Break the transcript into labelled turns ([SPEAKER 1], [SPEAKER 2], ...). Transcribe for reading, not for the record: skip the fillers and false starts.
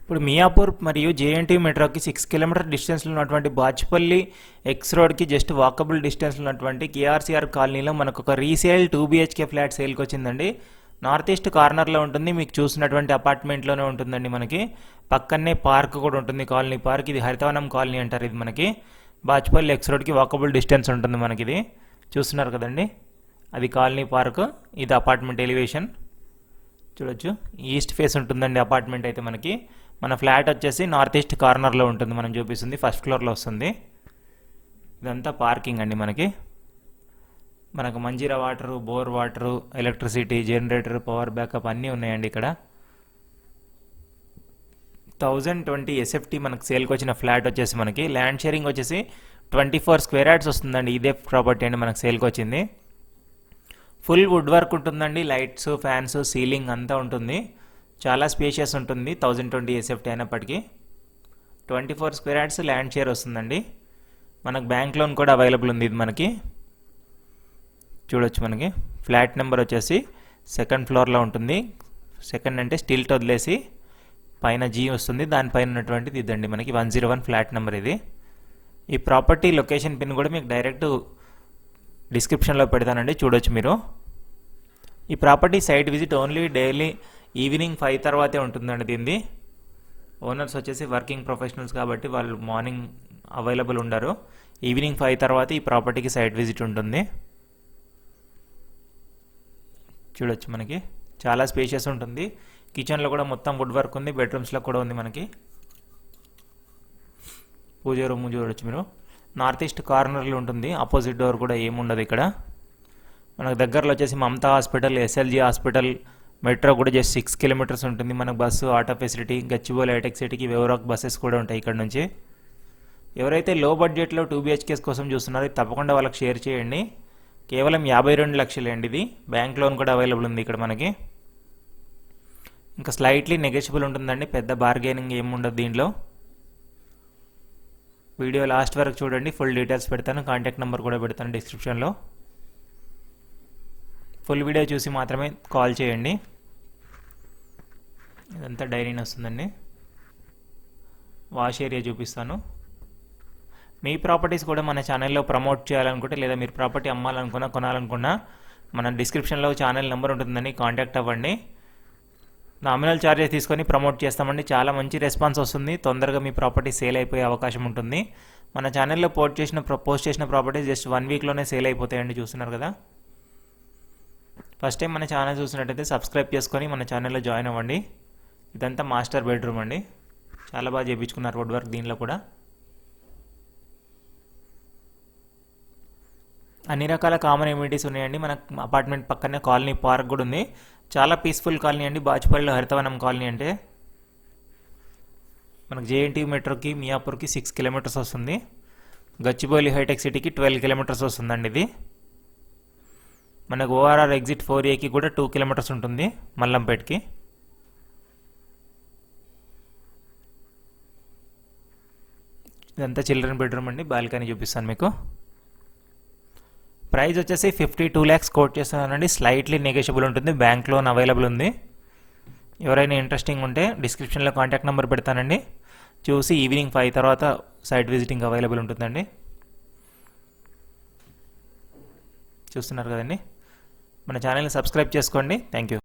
[SPEAKER 1] ఇప్పుడు మియాపూర్ మరియు JNTU మెట్రోకి 6 kilometre డిస్టెన్స్లో ఉన్నటువంటి బాచ్పల్లి ఎక్స్ రోడ్కి జస్ట్ వాకబుల్ డిస్టెన్స్లో ఉన్నటువంటి కేఆర్సీఆర్ కాలనీలో మనకు ఒక రీసేల్ 2 BHK ఫ్లాట్ సేల్కి వచ్చిందండి. నార్త్ ఈస్ట్ కార్నర్లో ఉంటుంది, మీకు చూసినటువంటి అపార్ట్మెంట్లోనే ఉంటుందండి. మనకి పక్కనే పార్క్ కూడా ఉంటుంది, కాలనీ పార్క్. ఇది హరితవనం కాలనీ అంటారు. ఇది మనకి బాచ్పల్లి ఎక్స్ రోడ్కి వాకబుల్ డిస్టెన్స్ ఉంటుంది. మనకి ఇది చూస్తున్నారు కదండి, అది కాలనీ పార్క్, ఇది అపార్ట్మెంట్ ఎలివేషన్ చూడొచ్చు. ఈస్ట్ ఫేస్ ఉంటుందండి అపార్ట్మెంట్ అయితే. మనకి మన ఫ్లాట్ వచ్చేసి నార్త్ ఈస్ట్ కార్నర్లో ఉంటుంది, మనం చూపిస్తుంది ఫస్ట్ ఫ్లోర్లో వస్తుంది. ఇదంతా పార్కింగ్ అండి. మనకు Manjira water, bore water, electricity, generator, power backup అన్నీ ఉన్నాయండి ఇక్కడ. 1020 SFT మనకు సేల్కి వచ్చిన ఫ్లాట్ వచ్చేసి మనకి ల్యాండ్ షేరింగ్ వచ్చేసి 24 స్క్వేర్ యార్డ్స్ వస్తుందండి. ఇదే ప్రాపర్టీ అండి మనకు సేల్కి వచ్చింది. ఫుల్ వుడ్ వర్క్ ఉంటుందండి, లైట్స్, ఫ్యాన్స్, సీలింగ్ అంతా ఉంటుంది. చాలా స్పేషియస్ ఉంటుంది 1020 SFT అయినప్పటికీ. 24 స్క్వేర్ యార్డ్స్ ల్యాండ్ షేర్ వస్తుందండి. మనకు బ్యాంక్ లోన్ కూడా అవైలబుల్ ఉంది. ఇది మనకి చూడొచ్చు. మనకి ఫ్లాట్ నెంబర్ వచ్చేసి సెకండ్ ఫ్లోర్లో ఉంటుంది. సెకండ్ అంటే స్టీల్తో వదిలేసి పైన G వస్తుంది, దానిపైన ఉన్నటువంటిది ఇదండి మనకి 101 ఫ్లాట్ నెంబర్ ఇది. ఈ ప్రాపర్టీ లొకేషన్ పిన్ కూడా మీకు డైరెక్ట్ డిస్క్రిప్షన్లో పెడతానండి, చూడొచ్చు మీరు. ఈ property site visit only daily evening 5 తర్వాతే ఉంటుందండి. దీనిది ఓనర్స్ వచ్చేసి వర్కింగ్ ప్రొఫెషనల్స్ కాబట్టి వాళ్ళు మార్నింగ్ అవైలబుల్ ఉండరు. ఈవినింగ్ 5 తర్వాత ఈ ప్రాపర్టీకి సైట్ విజిట్ ఉంటుంది. చూడొచ్చు. మనకి చాలా స్పేషియస్ ఉంటుంది. కిచెన్లో కూడా మొత్తం వుడ్ వర్క్ ఉంది, బెడ్రూమ్స్లో కూడా ఉంది. మనకి పూజ రూమ్ చూడొచ్చు మీరు. నార్త్ ఈస్ట్ కార్నర్లో ఉంటుంది, ఆపోజిట్ డోర్ కూడా ఏముండదు ఇక్కడ. మనకు దగ్గరలో వచ్చేసి Mamata hospital, SLG hospital, metro కూడా జస్ట్ 6 కిలోమీటర్స్ ఉంటుంది. మనకు bus, auto facility, Gachibowli hitech సిటీకి వెవరాక్ బస్సెస్ కూడా ఉంటాయి ఇక్కడ నుంచి. ఎవరైతే లో బడ్జెట్లో 2 BHKs కోసం చూస్తున్నారో తప్పకుండా వాళ్ళకి షేర్ చేయండి. కేవలం 52 లక్షలే అండి ఇది. బ్యాంక్ లోన్ కూడా అవైలబుల్ ఉంది ఇక్కడ మనకి. ఇంకా స్లైట్లీ నెగోషియబుల్ ఉంటుందండి, పెద్ద బార్గెనింగ్ ఏముండదు దీంట్లో. వీడియో లాస్ట్ వరకు చూడండి, ఫుల్ డీటెయిల్స్ పెడతాను, కాంటాక్ట్ నెంబర్ కూడా పెడతాను డిస్క్రిప్షన్లో. ఫుల్ వీడియో చూసి మాత్రమే కాల్ చేయండి. ఇదంతా డైనింగ్ వస్తుందండి. వాష్ ఏరియా చూపిస్తాను. మీ ప్రాపర్టీస్ కూడా మన ఛానల్లో ప్రమోట్ చేయాలనుకుంటే, లేదా మీరు ప్రాపర్టీ అమ్మాలనుకున్నా, కొనాలనుకున్నా, మన డిస్క్రిప్షన్లో ఛానల్ నెంబర్ ఉంటుందండి, కాంటాక్ట్ అవ్వండి. నామినల్ ఛార్జెస్ తీసుకొని ప్రమోట్ చేస్తామండి. చాలా మంచి రెస్పాన్స్ వస్తుంది, తొందరగా మీ ప్రాపర్టీ సేల్ అయిపోయే అవకాశం ఉంటుంది. మన ఛానల్లో పోస్ట్ చేసిన ప్రాపర్టీస్ జస్ట్ 1 వీక్లోనే సేల్ అయిపోతాయండి. చూస్తున్నారు కదా. ఫస్ట్ టైం మన ఛానల్ చూసినట్టయితే సబ్స్క్రైబ్ చేసుకొని మన ఛానల్లో జాయిన్ అవ్వండి. ఇదంతా మాస్టర్ బెడ్రూమ్ అండి, చాలా బాగా చేయించుకున్నారు వుడ్ వర్క్ దీనిలో కూడా. అన్ని రకాల కామన్ ఎమ్యూనిటీస్ ఉన్నాయండి. మన అపార్ట్మెంట్ పక్కనే కాలనీ పార్క్ కూడా ఉంది. చాలా పీస్ఫుల్ కాలనీ అండి బాచ్పల్లిలో హరితవనం కాలనీ అంటే. మనకు జేఎన్టీయూ మెట్రోకి మియాపూర్కి 6 కిలోమీటర్స్ వస్తుంది. గచ్చిబౌలి హైటెక్ సిటీకి 12 కిలోమీటర్స్ వస్తుందండి ఇది. మనకు ORR ఎగ్జిట్ 4Aకి కూడా 2 కిలోమీటర్స్ ఉంటుంది మల్లంపేట్కి. ఇదంతా చిల్డ్రన్ బెడ్రూమ్ అండి. బాల్కనీ చూపిస్తాను మీకు. ప్రైస్ వచ్చేసి 52 lakhs కోట్ చేస్తున్నానండి. స్లైట్లీ నెగోషియబుల్ ఉంటుంది, బ్యాంక్ లోన్ అవైలబుల్ ఉంది. ఎవరైనా ఇంట్రెస్టింగ్ ఉంటే డిస్క్రిప్షన్లో కాంటాక్ట్ నెంబర్ పెడతానండి, చూసి ఈవినింగ్ 5 తర్వాత సైట్ విజిటింగ్ అవైలబుల్ ఉంటుందండి. చూస్తున్నారు కదండి. మన ఛానల్ని సబ్స్క్రైబ్ చేసుకోండి. Thank you.